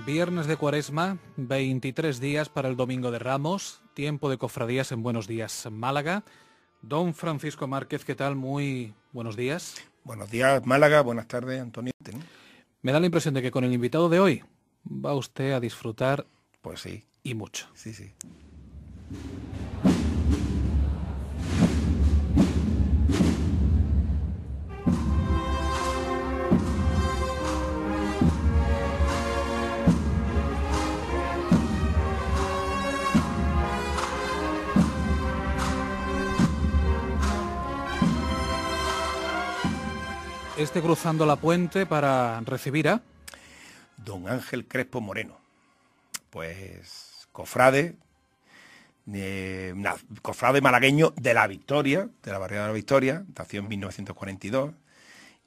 Viernes de Cuaresma, 23 días para el Domingo de Ramos, tiempo de cofradías en Buenos Días, Málaga. Don Francisco Márquez, ¿qué tal? Muy buenos días. Buenos días, Málaga. Buenas tardes, Antonio. Me da la impresión de que con el invitado de hoy va usted a disfrutar. Pues sí. Y mucho. Sí, sí. Cruzando la puente para recibir a don Ángel Crespo Moreno, pues cofrade malagueño de La Victoria, de la barriada de La Victoria, nació en 1942,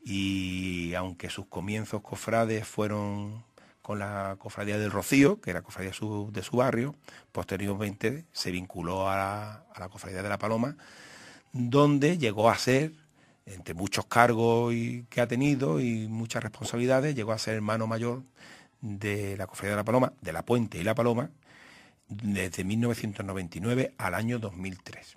y aunque sus comienzos cofrades fueron con la cofradía del Rocío, que era cofradía de su barrio, posteriormente se vinculó a la cofradía de la Paloma, donde llegó a ser, entre muchos cargos que ha tenido y muchas responsabilidades, llegó a ser hermano mayor de la Cofradía de la Paloma, de la Puente y la Paloma, desde 1999 al año 2003.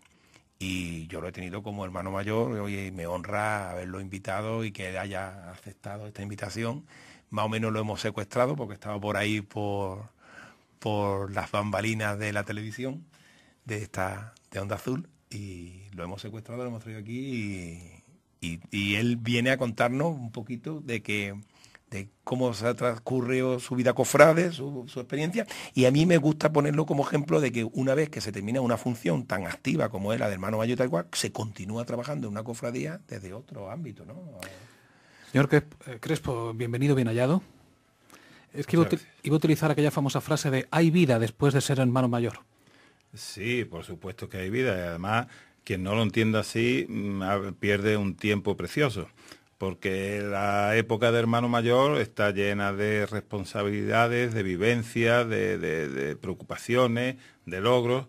Y yo lo he tenido como hermano mayor, y me honra haberlo invitado y que haya aceptado esta invitación. Más o menos lo hemos secuestrado porque estaba por ahí por las bambalinas de la televisión de Onda Azul, y lo hemos secuestrado, lo hemos traído aquí y él viene a contarnos un poquito de cómo se transcurrió su vida cofrade, su experiencia, y a mí me gusta ponerlo como ejemplo de que una vez que se termina una función tan activa como es la de hermano mayor tal cual, se continúa trabajando en una cofradía desde otro ámbito, ¿no? Señor Crespo, bienvenido, bien hallado. Es que iba a utilizar aquella famosa frase de ¿hay vida después de ser hermano mayor? Sí, por supuesto que hay vida, y además quien no lo entienda así pierde un tiempo precioso, porque la época de hermano mayor está llena de responsabilidades, de vivencias, de preocupaciones, de logros,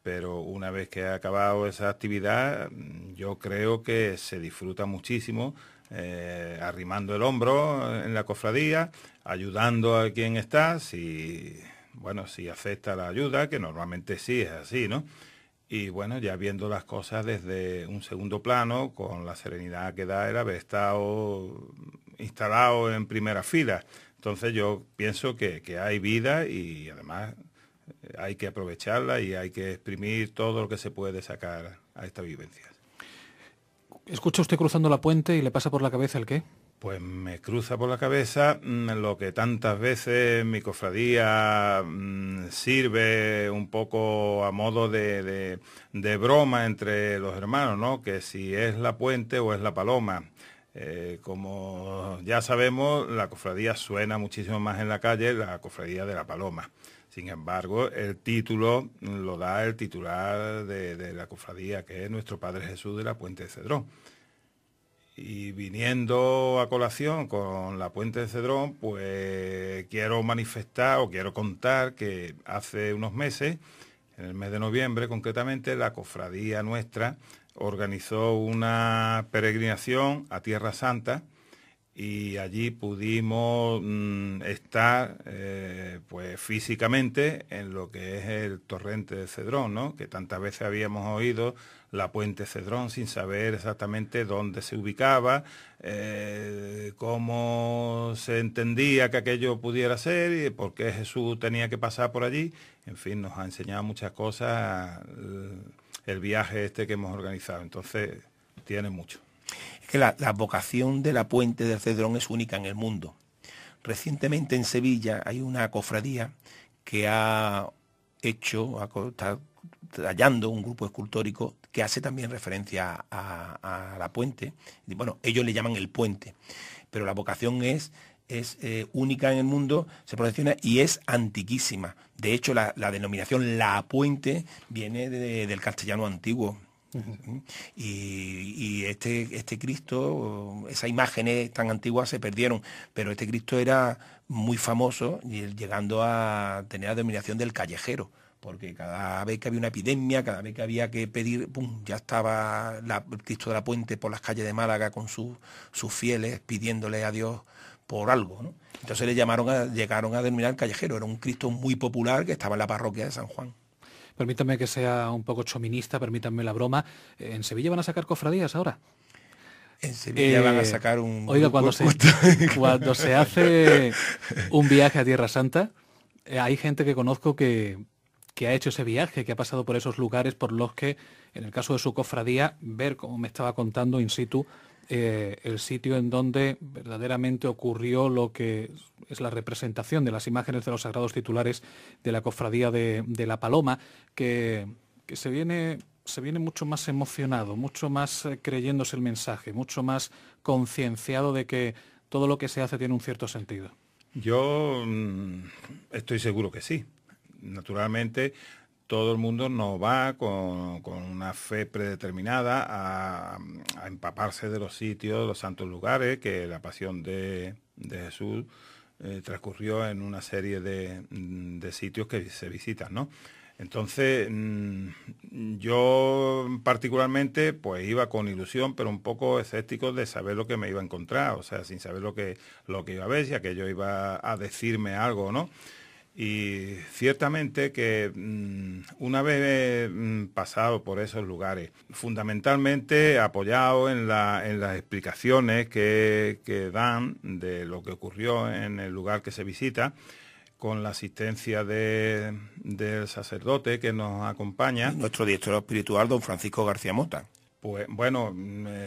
pero una vez que ha acabado esa actividad, yo creo que se disfruta muchísimo, arrimando el hombro en la cofradía, ayudando a quien está, si acepta la ayuda, que normalmente sí es así, ¿no? Y bueno, ya viendo las cosas desde un segundo plano, con la serenidad que da el haber estado instalado en primera fila. Entonces yo pienso que hay vida y además hay que aprovecharla y hay que exprimir todo lo que se puede sacar a estas vivencias. ¿Escucha usted cruzando la puente y le pasa por la cabeza el qué? Pues me cruza por la cabeza lo que tantas veces mi cofradía sirve un poco a modo de broma entre los hermanos, ¿no? Que si es la Puente o es la Paloma. Como ya sabemos, la cofradía suena muchísimo más en la calle, la cofradía de la Paloma. Sin embargo, el título lo da el titular de la cofradía, que es nuestro Padre Jesús de la Puente de Cedrón. Y viniendo a colación con la Puente de Cedrón, pues quiero manifestar o quiero contar que hace unos meses, en el mes de noviembre concretamente, la cofradía nuestra organizó una peregrinación a Tierra Santa y allí pudimos estar pues físicamente en lo que es el torrente de Cedrón, ¿no? Que tantas veces habíamos oído la Puente Cedrón sin saber exactamente dónde se ubicaba, cómo se entendía que aquello pudiera ser y por qué Jesús tenía que pasar por allí. En fin, nos ha enseñado muchas cosas el viaje este que hemos organizado. Entonces, tiene mucho. Es que la vocación de la Puente de Cedrón es única en el mundo. Recientemente en Sevilla hay una cofradía que está tallando un grupo escultórico que hace también referencia a la Puente. Y bueno, ellos le llaman el Puente, pero la vocación es única en el mundo, se procesiona y es antiquísima. De hecho, la denominación La Puente viene del castellano antiguo. Y este Cristo, esas imágenes tan antiguas se perdieron, pero este Cristo era muy famoso, llegando a tener la denominación del callejero, porque cada vez que había una epidemia, cada vez que había que pedir, ¡pum!, ya estaba el Cristo de la Puente por las calles de Málaga con sus fieles pidiéndole a Dios por algo, ¿no? Entonces llegaron a denominar callejero. Era un Cristo muy popular que estaba en la parroquia de San Juan. Permítame que sea un poco chominista, permítanme la broma. ¿En Sevilla van a sacar cofradías ahora? En Sevilla van a sacar un... Oiga, cuando se hace un viaje a Tierra Santa, hay gente que conozco que ha hecho ese viaje, que ha pasado por esos lugares por los que, en el caso de su cofradía, ver, como me estaba contando in situ, el sitio en donde verdaderamente ocurrió lo que es la representación de las imágenes de los sagrados titulares de la cofradía de la Paloma, que se viene mucho más emocionado, mucho más creyéndose el mensaje, mucho más concienciado de que todo lo que se hace tiene un cierto sentido. Yo estoy seguro que sí. Naturalmente, todo el mundo no va con una fe predeterminada a empaparse de los sitios, de los santos lugares, que la pasión de Jesús transcurrió en una serie de sitios que se visitan, ¿no? Entonces, yo particularmente pues iba con ilusión, pero un poco escéptico de saber lo que me iba a encontrar, o sea, sin saber lo que iba a ver, si aquello iba a decirme algo, ¿no? Y ciertamente que una vez pasado por esos lugares, fundamentalmente apoyado en las explicaciones que dan de lo que ocurrió en el lugar que se visita, con la asistencia del sacerdote que nos acompaña. Nuestro director espiritual, don Francisco García Mota. Pues bueno,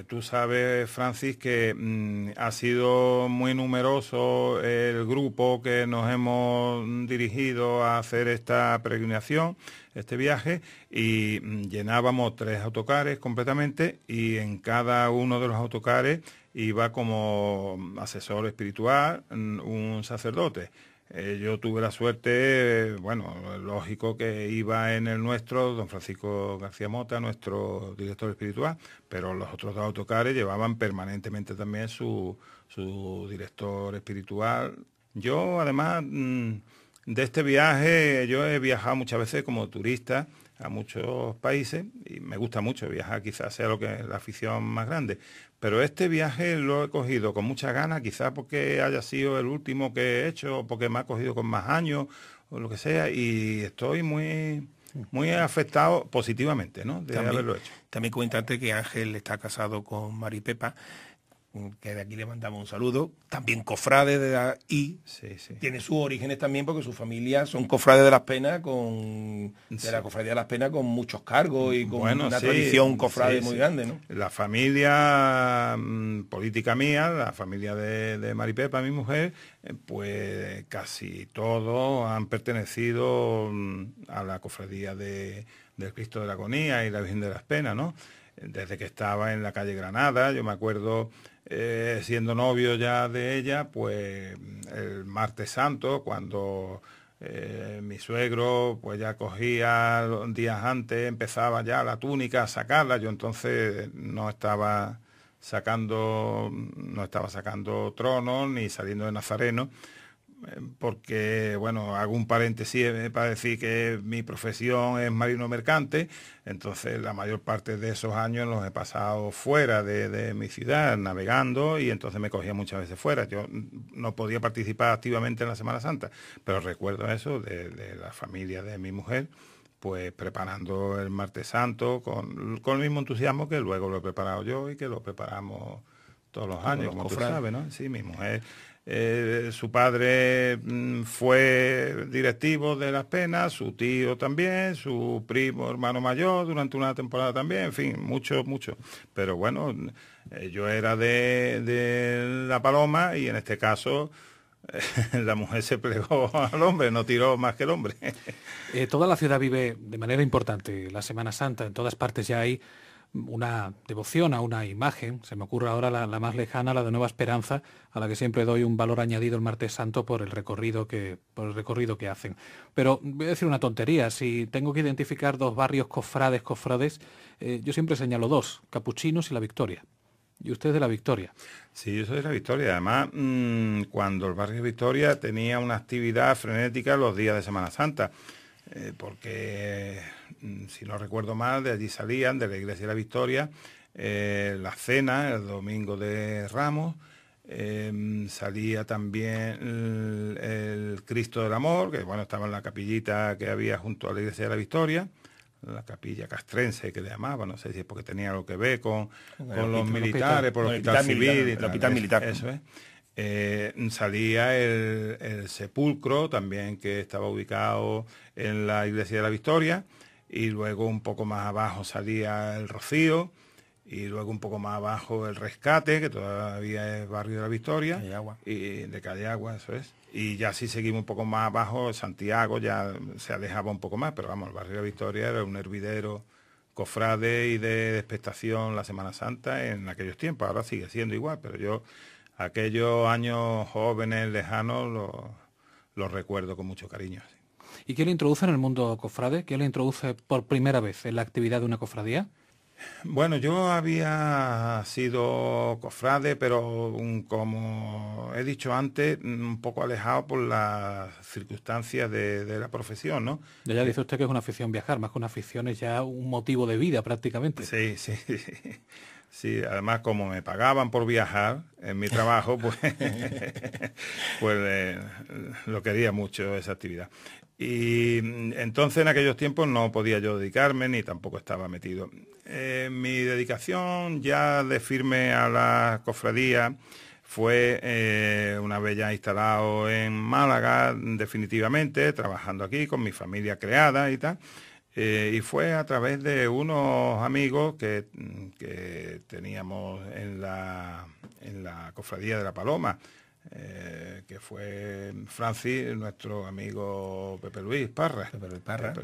tú sabes, Francis, que ha sido muy numeroso el grupo que nos hemos dirigido a hacer esta peregrinación, este viaje, y llenábamos 3 autocares completamente, y en cada uno de los autocares iba como asesor espiritual un sacerdote. Yo tuve la suerte, bueno, lógico que iba en el nuestro, don Francisco García Mota, nuestro director espiritual, pero los otros 2 autocares llevaban permanentemente también su director espiritual. Yo, además de este viaje, yo he viajado muchas veces como turista a muchos países y me gusta mucho viajar, quizás sea lo que es la afición más grande, pero este viaje lo he cogido con muchas ganas, quizás porque haya sido el último que he hecho, o porque me ha cogido con más años o lo que sea, y estoy muy afectado positivamente, ¿no?, de haberlo hecho. También comentarte que Ángel está casado con Mari Pepa, que de aquí le mandamos un saludo, también cofrade sí. Tiene sus orígenes también porque su familia son cofrades de las Penas, de la cofradía de las Penas, con muchos cargos y con una tradición cofrade muy grande, ¿no? La familia política mía, la familia de Mari Pepa, mi mujer, pues casi todos han pertenecido a la cofradía del Cristo de la Agonía y la Virgen de las Penas, ¿no? Desde que estaba en la calle Granada, yo me acuerdo, siendo novio ya de ella, pues el martes santo, cuando mi suegro pues ya cogía días antes, empezaba ya la túnica a sacarla, yo entonces no estaba sacando tronos ni saliendo de nazareno, porque, bueno, hago un paréntesis para decir que mi profesión es marino mercante, entonces la mayor parte de esos años los he pasado fuera de mi ciudad, navegando, y entonces me cogía muchas veces fuera. Yo no podía participar activamente en la Semana Santa, pero recuerdo eso de la familia de mi mujer, pues preparando el martes santo con el mismo entusiasmo que luego lo he preparado yo y que lo preparamos todos los años, como tú sabes, ¿no? Sí, mi mujer... su padre fue directivo de Las Penas, su tío también, su primo hermano mayor durante una temporada también, en fin, mucho. Pero bueno, yo era de la Paloma y en este caso la mujer se plegó al hombre, no tiró más que el hombre. Toda la ciudad vive de manera importante la Semana Santa, en todas partes ya hay una devoción a una imagen. Se me ocurre ahora la más lejana, la de Nueva Esperanza, a la que siempre doy un valor añadido el martes santo por el recorrido que hacen. Pero voy a decir una tontería: si tengo que identificar dos barrios cofrades, yo siempre señalo dos: Capuchinos y La Victoria. Y usted es de La Victoria. Sí, yo soy de La Victoria. Además, cuando el barrio de Victoria tenía una actividad frenética los días de Semana Santa, porque, si no recuerdo mal, de allí salían, de la iglesia de La Victoria, la cena, el domingo de Ramos, salía también el Cristo del Amor, que bueno, estaba en la capillita que había junto a la iglesia de La Victoria, la capilla castrense que le llamaban, no sé si es porque tenía algo que ver con los militares, por el hospital civil, el hospital militar. Eso es. Salía el sepulcro también, que estaba ubicado en la iglesia de La Victoria, y luego un poco más abajo salía el Rocío, y luego un poco más abajo el Rescate, que todavía es barrio de La Victoria, Calleagua. y de Calleagua, eso es. Y ya si seguimos un poco más abajo, Santiago ya se alejaba un poco más, pero vamos, el barrio de La Victoria era un hervidero cofrade y de expectación la Semana Santa en aquellos tiempos. Ahora sigue siendo igual, pero yo aquellos años jóvenes, lejanos, los recuerdo con mucho cariño. Sí. ¿Y quién le introduce en el mundo cofrade? ¿Quién le introduce por primera vez en la actividad de una cofradía? Bueno, yo había sido cofrade, pero como he dicho antes, un poco alejado por las circunstancias de la profesión, ¿no? Ya dice usted que es una afición viajar, más que una afición es ya un motivo de vida prácticamente. Sí, sí. Sí, además como me pagaban por viajar en mi trabajo, pues lo quería mucho esa actividad. Y entonces en aquellos tiempos no podía yo dedicarme ni tampoco estaba metido. Mi dedicación ya de firme a la cofradía fue una vez ya instalado en Málaga definitivamente, trabajando aquí con mi familia creada y tal. Y fue a través de unos amigos que teníamos en la cofradía de la Paloma, que fue Francis, nuestro amigo Pepe Luis Parra. Pepe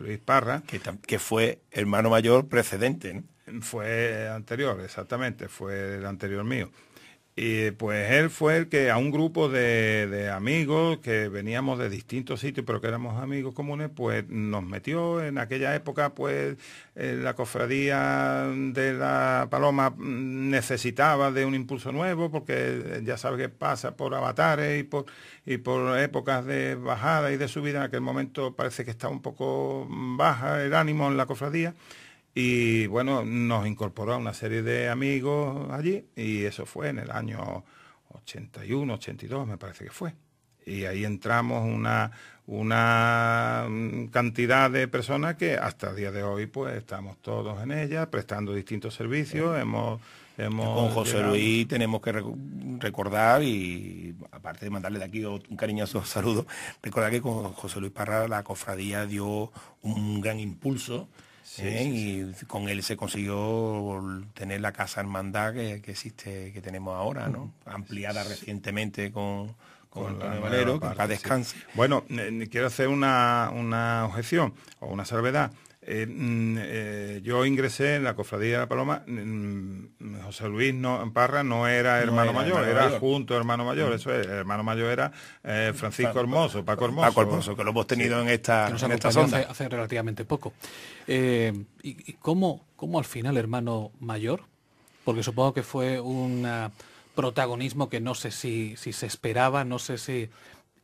Luis Parra. Que fue hermano mayor precedente, ¿no? Fue anterior, exactamente, fue el anterior mío. Y pues él fue el que a un grupo de amigos que veníamos de distintos sitios, pero que éramos amigos comunes, pues nos metió en aquella época, pues la cofradía de la Paloma necesitaba de un impulso nuevo, porque ya sabes que pasa por avatares y por épocas de bajada y de subida. En aquel momento parece que está un poco baja el ánimo en la cofradía. Y bueno, nos incorporó a una serie de amigos allí, y eso fue en el año 81, 82, me parece que fue. Y ahí entramos una cantidad de personas que hasta el día de hoy pues estamos todos en ella, prestando distintos servicios. Con José Luis tenemos que recordar, y aparte de mandarle de aquí un cariñoso saludo, recordar que con José Luis Parra la cofradía dio un gran impulso. Sí. Y con él se consiguió tener la casa hermandad que existe, que tenemos ahora, ¿no? Ampliada recientemente con Antonio Valero, que en paz descanse. Sí. Bueno, quiero hacer una objeción o una salvedad. Yo ingresé en la cofradía de la Paloma. José Luis Parra no era hermano mayor, era junto hermano mayor. Eso es, el hermano mayor era Francisco Hermoso, Paco Hermoso. Que lo hemos tenido en esta sonda hace relativamente poco. ¿Y cómo al final hermano mayor? Porque supongo que fue un protagonismo que no sé si se esperaba, no sé si...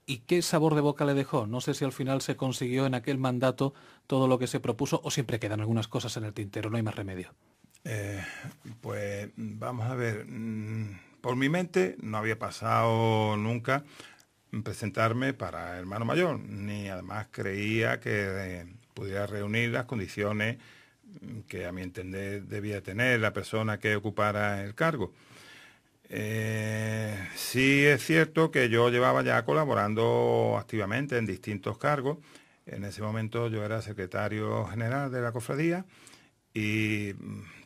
¿Y qué sabor de boca le dejó? No sé si al final se consiguió en aquel mandato todo lo que se propuso, o siempre quedan algunas cosas en el tintero, no hay más remedio. Pues vamos a ver, por mi mente no había pasado nunca presentarme para hermano mayor, ni además creía que pudiera reunir las condiciones que a mi entender debía tener la persona que ocupara el cargo. Sí es cierto que yo llevaba ya colaborando activamente en distintos cargos. En ese momento yo era secretario general de la cofradía y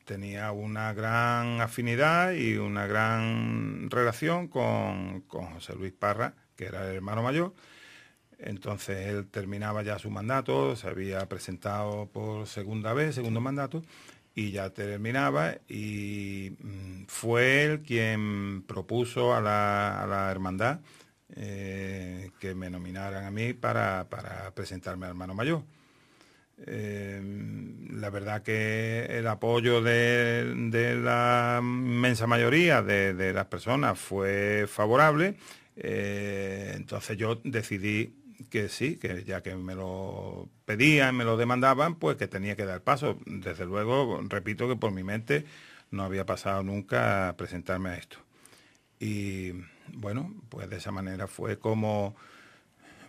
tenía una gran afinidad y una gran relación con José Luis Parra, que era el hermano mayor. Entonces él terminaba ya su mandato, se había presentado por segundo mandato, y ya terminaba, y fue él quien propuso a la hermandad que me nominaran a mí para presentarme al hermano mayor. La verdad que el apoyo de la inmensa mayoría de las personas fue favorable, entonces yo decidí que sí, que ya que me lo pedían, me lo demandaban, pues que tenía que dar paso. Desde luego, repito que por mi mente no había pasado nunca a presentarme a esto. Y bueno, pues de esa manera fue como...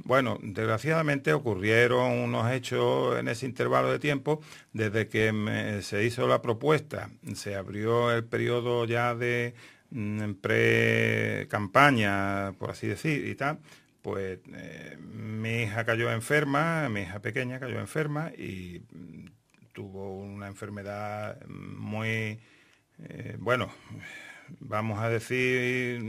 Bueno, desgraciadamente ocurrieron unos hechos en ese intervalo de tiempo. Desde que se hizo la propuesta, se abrió el periodo ya de pre-campaña, por así decir, y tal, pues mi hija cayó enferma, mi hija pequeña cayó enferma y tuvo una enfermedad muy, bueno, vamos a decir...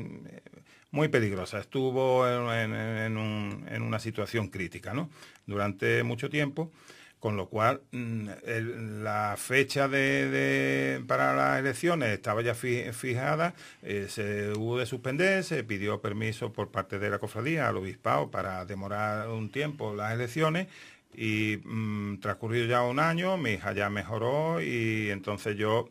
muy peligrosa. Estuvo en una situación crítica, ¿no? Durante mucho tiempo, con lo cual la fecha para las elecciones estaba ya fijada, se hubo de suspender, se pidió permiso por parte de la cofradía al obispado para demorar un tiempo las elecciones y transcurrido ya un año, mi hija ya mejoró y entonces yo...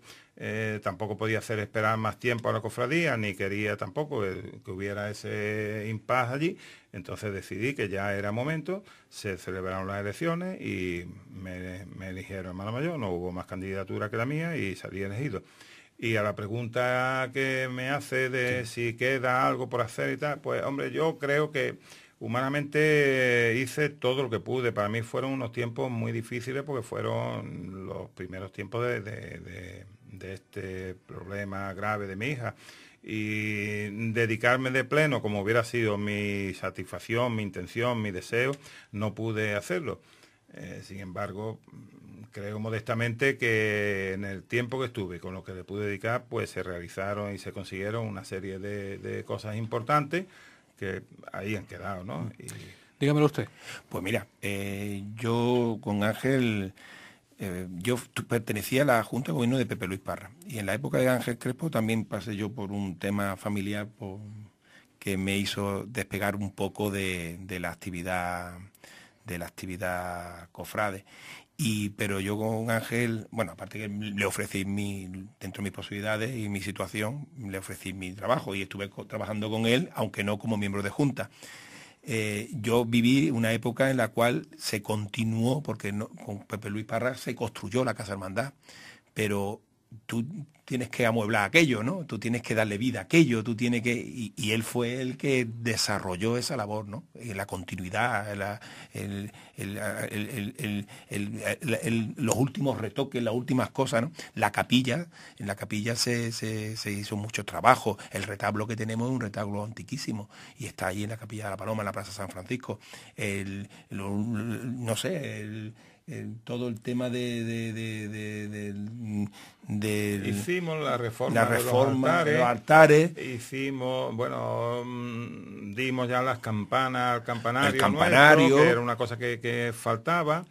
tampoco podía hacer esperar más tiempo a la cofradía, ni quería tampoco que hubiera ese impasse allí, entonces decidí que ya era momento, se celebraron las elecciones y me eligieron hermano mayor, no hubo más candidatura que la mía y salí elegido. Y a la pregunta que me hace de si queda algo por hacer y tal, pues hombre, yo creo que humanamente hice todo lo que pude. Para mí fueron unos tiempos muy difíciles porque fueron los primeros tiempos de este problema grave de mi hija. Y dedicarme de pleno, como hubiera sido mi satisfacción, mi intención, mi deseo, no pude hacerlo. Sin embargo, creo modestamente que en el tiempo que estuve, con lo que le pude dedicar, pues se realizaron y se consiguieron una serie de cosas importantes que ahí han quedado, ¿no? Y... Dígamelo usted. Pues mira, yo con Ángel, yo pertenecía a la Junta de Gobierno de Pepe Luis Parra y en la época de Ángel Crespo también pasé yo por un tema familiar que me hizo despegar un poco de la actividad cofrade. Pero yo con Ángel, bueno, aparte que le ofrecí dentro de mis posibilidades y mi situación, le ofrecí mi trabajo y estuve trabajando con él, aunque no como miembro de Junta. Yo viví una época en la cual se continuó, porque con Pepe Luis Parra se construyó la Casa Hermandad, pero tú tienes que amueblar aquello, ¿no? Tú tienes que darle vida a aquello, tú tienes que... Y él fue el que desarrolló esa labor, ¿no? La continuidad, los últimos retoques, las últimas cosas, ¿no? La capilla, en la capilla se hizo mucho trabajo. El retablo que tenemos es un retablo antiquísimo y está ahí en la Capilla de la Paloma, en la Plaza San Francisco. No sé... todo el tema hicimos la reforma de los altares. Hicimos, bueno, dimos ya las campanas al campanario, el campanario nuestro, que era una cosa que faltaba.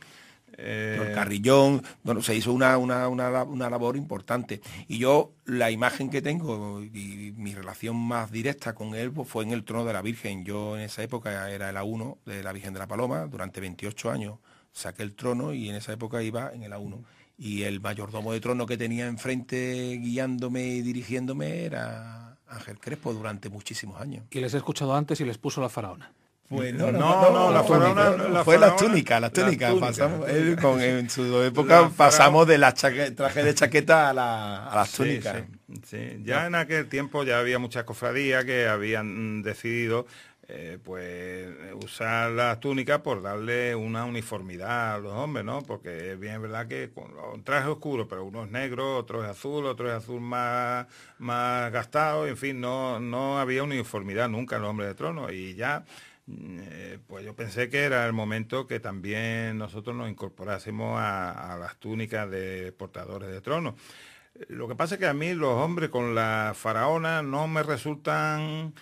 El carrillón, bueno, se hizo una labor importante. Y yo, la imagen que tengo y mi relación más directa con él pues, fue en el trono de la Virgen. Yo en esa época era el A1 de la Virgen de la Paloma, durante 28 años saqué el trono y en esa época iba en el A1. Y el mayordomo de trono que tenía enfrente guiándome y dirigiéndome era Ángel Crespo durante muchísimos años. Y les he escuchado antes y les puso la faraona. Pues no, la faraona fue las túnicas. Pasamos, en su época pasamos de traje de chaqueta a las túnicas. Sí. Ya en aquel tiempo ya había muchas cofradías que habían decidido pues usar las túnicas por darle una uniformidad a los hombres, ¿no? Porque es bien verdad que con un traje oscuro, pero uno es negro, otro es azul más gastado, en fin, no había uniformidad nunca en los hombres de trono y ya pues yo pensé que era el momento que también nosotros nos incorporásemos a las túnicas de portadores de trono. Lo que pasa es que a mí los hombres con la faraona no me resultan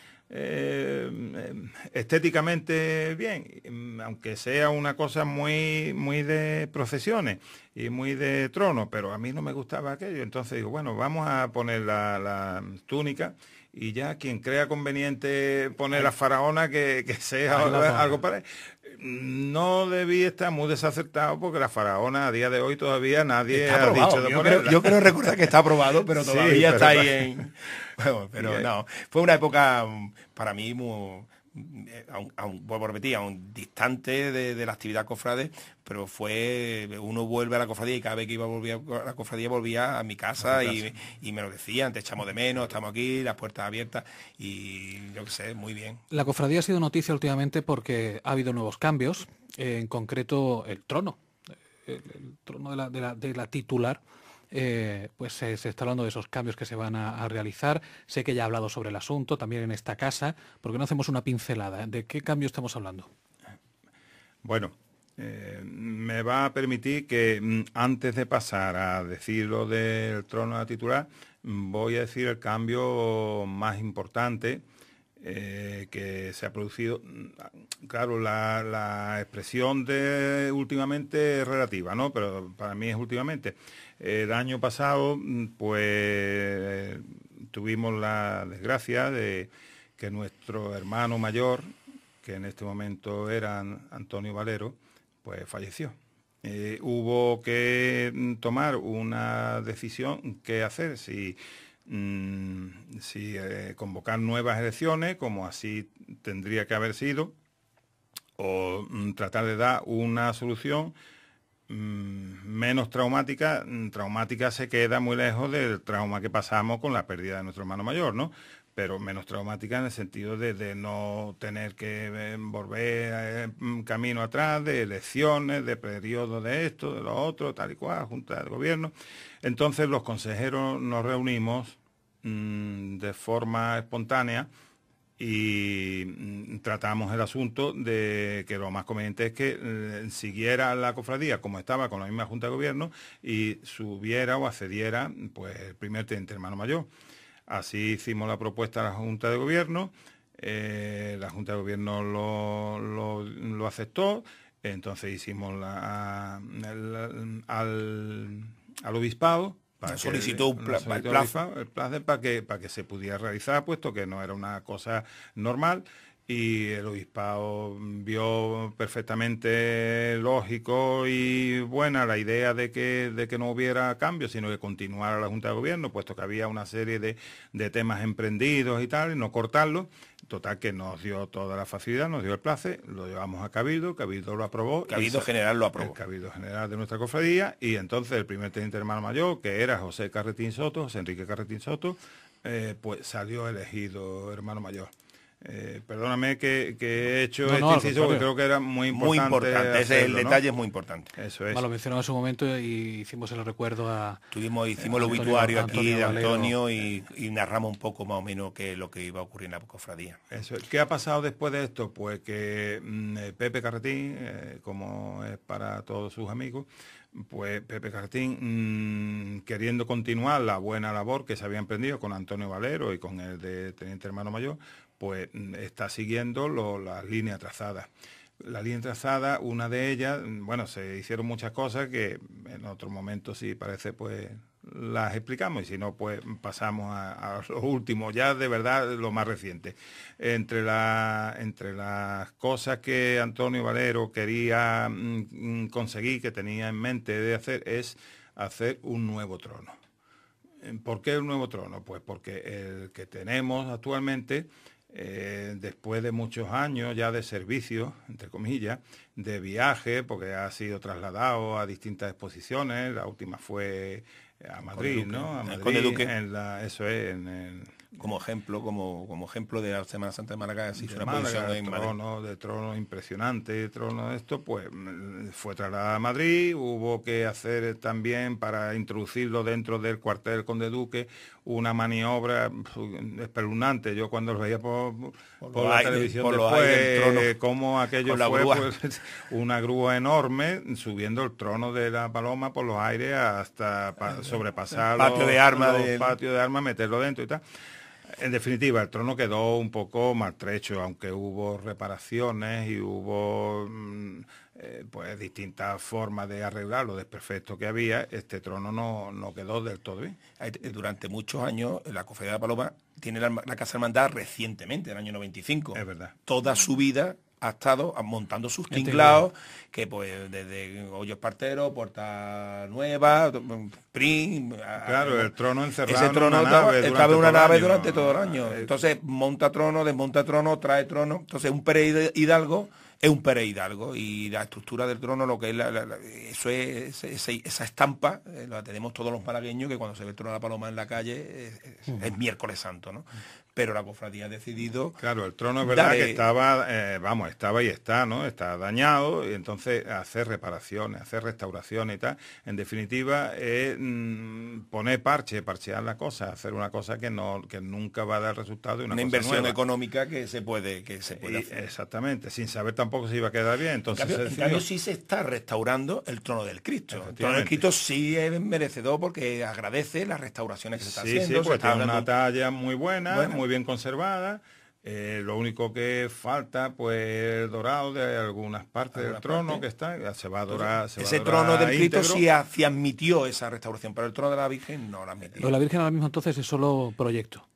estéticamente bien, aunque sea una cosa muy, muy de procesiones y muy de trono, pero a mí no me gustaba aquello. Entonces digo, bueno, vamos a poner la túnica y ya quien crea conveniente poner la faraona que sea algo para... No debí estar muy desacertado porque la faraona a día de hoy todavía nadie está ha aprobado. dicho de ponerla. Yo creo recordar que está aprobado, pero todavía pero está ahí en... Bueno, pero no, fue una época para mí muy... vuelvo a repetir, aún distante de la actividad cofrade, pero uno vuelve a la cofradía y cada vez que iba a volver a la cofradía volvía a mi casa y me lo decían, te echamos de menos, estamos aquí, las puertas abiertas y yo qué sé, muy bien. La cofradía ha sido noticia últimamente porque ha habido nuevos cambios, en concreto el trono de la titular. Pues se está hablando de esos cambios que se van a realizar. Sé que ya ha hablado sobre el asunto también en esta casa. ¿Por qué no hacemos una pincelada? ¿De qué cambio estamos hablando? Bueno, me va a permitir que antes de pasar a decir lo del trono de la titular, voy a decir el cambio más importante que se ha producido. Claro, la expresión de últimamente es relativa, ¿no? Pero para mí es últimamente. El año pasado, pues, tuvimos la desgracia de que nuestro hermano mayor, que en este momento era Antonio Valero, pues falleció. Hubo que tomar una decisión, qué hacer, si convocar nuevas elecciones, como así tendría que haber sido, o tratar de dar una solución menos traumática. Traumática se queda muy lejos del trauma que pasamos con la pérdida de nuestro hermano mayor, ¿no? Pero menos traumática en el sentido de no tener que volver camino atrás, de elecciones, de periodos de esto, de lo otro, tal y cual, Junta de Gobierno. Entonces los consejeros nos reunimos de forma espontánea y tratamos el asunto de que lo más conveniente es que siguiera la cofradía como estaba con la misma Junta de Gobierno y subiera o accediera pues el primer teniente hermano mayor. Así hicimos la propuesta a la Junta de Gobierno, la Junta de Gobierno lo aceptó, entonces hicimos al obispado, solicitó el plazo para que se pudiera realizar, puesto que no era una cosa normal, y el obispado vio perfectamente lógico y buena la idea de que no hubiera cambios, sino que continuara la Junta de Gobierno, puesto que había una serie de temas emprendidos y tal, y no cortarlos. Total, que nos dio toda la facilidad, nos dio el plazo, lo llevamos a Cabildo, Cabildo lo aprobó. Cabildo General lo aprobó. El Cabildo General de nuestra cofradía, y entonces el primer teniente hermano mayor, que era José Enrique Carretín Soto, pues salió elegido hermano mayor. Perdóname que he hecho este inciso porque creo que era muy importante. Muy importante, ese es el detalle, es muy importante. Eso es. Lo mencionamos en su momento y hicimos el recuerdo hicimos el obituario aquí de Antonio y narramos un poco más o menos lo que iba a ocurrir en la cofradía. Eso es. ¿Qué ha pasado después de esto? Pues que Pepe Carretín, como es para todos sus amigos, pues Pepe Carretín, queriendo continuar la buena labor que se había emprendido con Antonio Valero y con el de teniente hermano mayor, pues está siguiendo las líneas trazadas. La línea trazada, una de ellas, bueno, se hicieron muchas cosas que en otro momento, si parece, pues las explicamos, y si no, pues pasamos a lo último, ya de verdad lo más reciente. Entre las cosas que Antonio Valero quería conseguir, que tenía en mente de hacer, es hacer un nuevo trono. ¿Por qué un nuevo trono? Pues porque el que tenemos actualmente, después de muchos años ya de servicio, entre comillas, de viaje, porque ha sido trasladado a distintas exposiciones, la última fue a Madrid, ¿no? A Madrid, Conde Duque. Eso es, en el... Como ejemplo de la Semana Santa de Málaga, se hizo una Málaga, exposición en Madrid. De trono impresionante, trono de esto, pues fue trasladado a Madrid. Hubo que hacer también, para introducirlo dentro del cuartel del Conde Duque, una maniobra espeluznante. Yo cuando lo veía por la televisión después, cómo aquello fue, pues, una grúa enorme subiendo el trono de la Paloma por los aires hasta sobrepasar patio de armas, los patios de armas, meterlo dentro y tal. En definitiva, el trono quedó un poco maltrecho, aunque hubo reparaciones y hubo pues distintas formas de arreglar lo desperfecto que había. Este trono no quedó del todo bien. Durante muchos años la Cofradía de la Paloma tiene la Casa Hermandad recientemente, en el año 95. Es verdad. Toda su vida ha estado montando sus tinglados, que pues desde Hoyos Parteros, Puerta Nueva, Prim... Claro, el trono encerrado ese trono estaba en una nave durante todo el año. Entonces monta trono, desmonta trono, trae trono. Entonces un Pérez Hidalgo es un Pérez Hidalgo, y la estructura del trono, lo que es esa estampa, la tenemos todos los malagueños, que cuando se ve el trono de la Paloma en la calle es miércoles santo, ¿no? Pero la cofradía ha decidido... Claro, el trono es verdad que estaba y está, ¿no? Está dañado, y entonces hacer reparaciones, hacer restauraciones y tal. En definitiva, es poner parchear la cosa, hacer una cosa que nunca va a dar resultado de una cosa inversión nueva. Económica que se puede hacer. Exactamente, sin saber tampoco si iba a quedar bien. Entonces, en cambio sí se está restaurando el trono del Cristo. El trono del Cristo sí es merecedor, porque agradece las restauraciones que se están haciendo. Sí, pues tiene una talla muy buena, muy bien conservada. Lo único que falta, pues, el dorado de algunas partes del trono que está, se va a dorar. Ese trono del Cristo sí admitió esa restauración, pero el trono de la Virgen no la admitió. Pero la Virgen ahora mismo entonces es solo proyecto.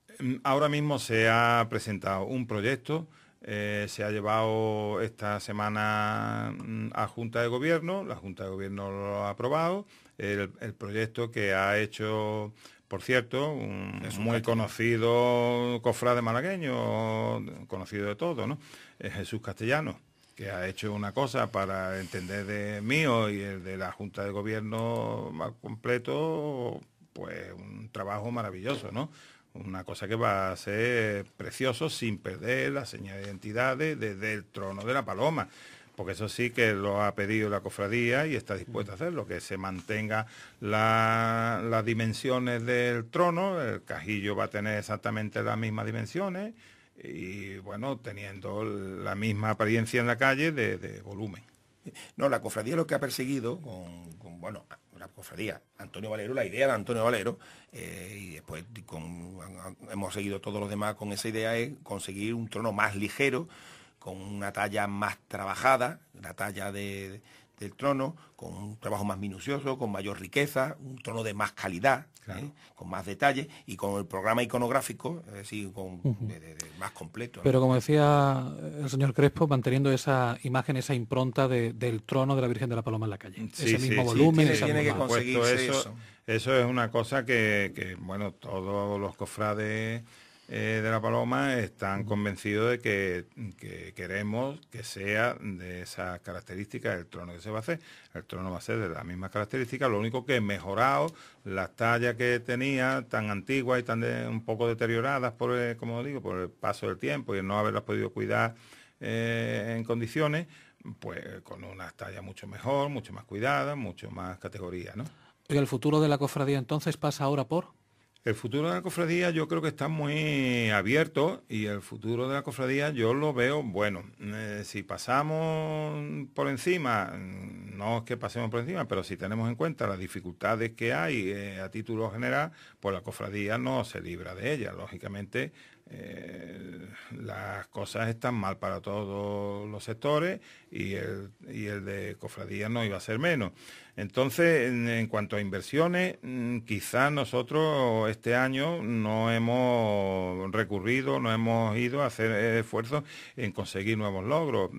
Ahora mismo se ha presentado un proyecto, se ha llevado esta semana a Junta de Gobierno, la Junta de Gobierno lo ha aprobado, el proyecto que ha hecho... Por cierto, un muy conocido cofrade malagueño, conocido de todo, ¿no? Jesús Castellano, que ha hecho una cosa para entender de mío y el de la Junta de Gobierno más completo, pues un trabajo maravilloso, ¿no? Una cosa que va a ser precioso sin perder la señal de identidad desde el trono de la Paloma. Porque eso sí que lo ha pedido la cofradía y está dispuesta a hacerlo, que se mantenga las dimensiones del trono, el cajillo va a tener exactamente las mismas dimensiones y, bueno, teniendo la misma apariencia en la calle de volumen. No, la cofradía lo que ha perseguido la cofradía, Antonio Valero, la idea de Antonio Valero, y después hemos seguido todos los demás con esa idea, es conseguir un trono más ligero, con una talla más trabajada, la talla del trono, con un trabajo más minucioso, con mayor riqueza, un trono de más calidad, claro, con más detalle, y con el programa iconográfico, es decir, más completo, ¿no? Pero como decía el señor Crespo, manteniendo esa imagen, esa impronta del trono de la Virgen de la Paloma en la calle. Sí, ese mismo volumen. Tiene que conseguirse eso. Eso es una cosa que bueno, todos los cofrades de la Paloma están convencidos de que queremos que sea de esas características el trono que se va a hacer. El trono va a ser de las mismas características, lo único que he mejorado las tallas que tenía tan antiguas y un poco deterioradas como digo, por el paso del tiempo y el no haberlas podido cuidar en condiciones, pues con unas tallas mucho mejor, mucho más cuidadas, mucho más categoría, ¿no? ¿Y el futuro de la cofradía entonces pasa ahora por...? El futuro de la cofradía yo creo que está muy abierto y el futuro de la cofradía yo lo veo bueno. Si pasamos por encima, no es que pasemos por encima, pero si tenemos en cuenta las dificultades que hay a título general, pues la cofradía no se libra de ellas. Lógicamente las cosas están mal para todos los sectores y el de cofradía no iba a ser menos. Entonces, en cuanto a inversiones, quizás nosotros este año no hemos recurrido, no hemos ido a hacer esfuerzos en conseguir nuevos logros.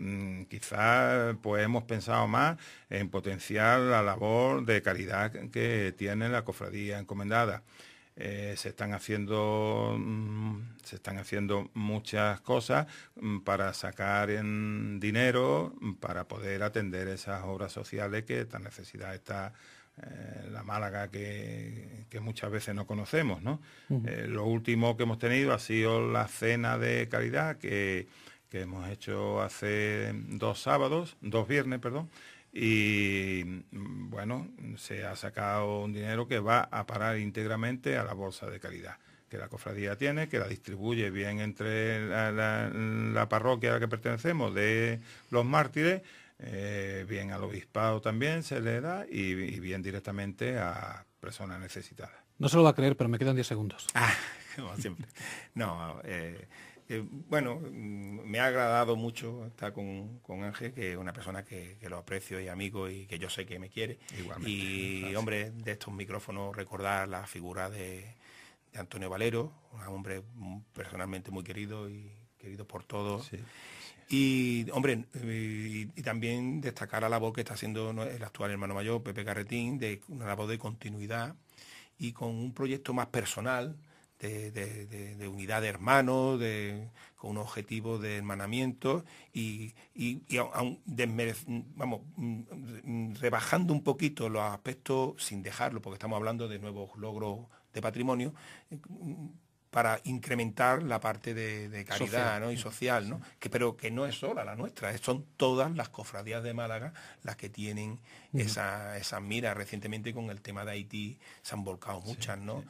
Quizás pues hemos pensado más en potenciar la labor de caridad que tiene la cofradía encomendada. Se están haciendo muchas cosas para sacar dinero para poder atender esas obras sociales que tan necesidad está la Málaga que muchas veces no conocemos, ¿no? Lo último que hemos tenido ha sido la cena de caridad que hemos hecho hace dos viernes, y bueno, se ha sacado un dinero que va a parar íntegramente a la bolsa de caridad que la cofradía tiene, que la distribuye bien entre la parroquia a la que pertenecemos de los mártires, bien al obispado también se le da y bien directamente a personas necesitadas. No se lo va a creer, pero me quedan 10 segundos. como siempre. No, bueno, me ha agradado mucho estar con Ángel, que es una persona que lo aprecio y amigo y que yo sé que me quiere. Igualmente. Y, gracias. Hombre, de estos micrófonos recordar la figura de Antonio Valero, un hombre personalmente muy querido y querido por todos. Sí. Y, hombre, y también destacar la labor que está haciendo el actual hermano mayor, Pepe Carretín, de una labor de continuidad y con un proyecto más personal, de unidad de hermanos, con un objetivo de hermanamiento y rebajando un poquito los aspectos, sin dejarlo, porque estamos hablando de nuevos logros de patrimonio, para incrementar la parte de caridad social, ¿no? Y social, ¿no? Pero que no es sola la nuestra, son todas las cofradías de Málaga las que tienen esas miras. Recientemente con el tema de Haití se han volcado muchas, ¿no?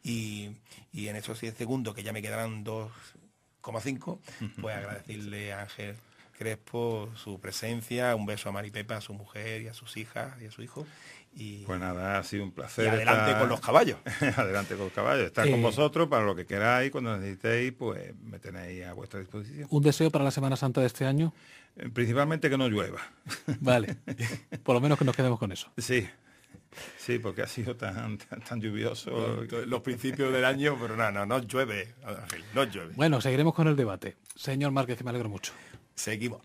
Sí. Y en esos 10 segundos, que ya me quedarán 2,5, pues agradecerle a Ángel Crespo su presencia, un beso a Maripepa, a su mujer y a sus hijas y a su hijo. Y pues nada, ha sido un placer. Y adelante con los caballos. Adelante con los caballos. Estar con vosotros para lo que queráis, cuando necesitéis, pues me tenéis a vuestra disposición. ¿Un deseo para la Semana Santa de este año? Principalmente que no llueva. Vale, por lo menos que nos quedemos con eso. Sí, sí, porque ha sido tan lluvioso. Los principios del año, pero no llueve, Ángel, no llueve. Bueno, seguiremos con el debate. Señor Márquez, que me alegro mucho. Seguimos.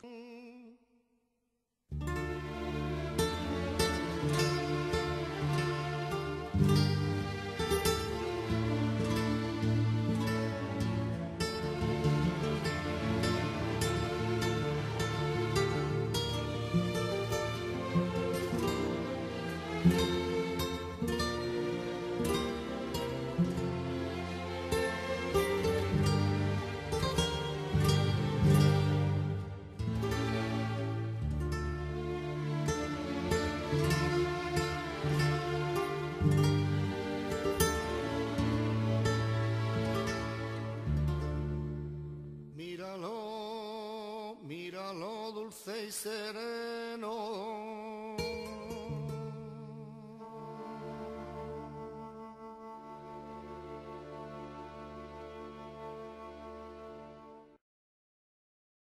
Míralo, dulce y sereno,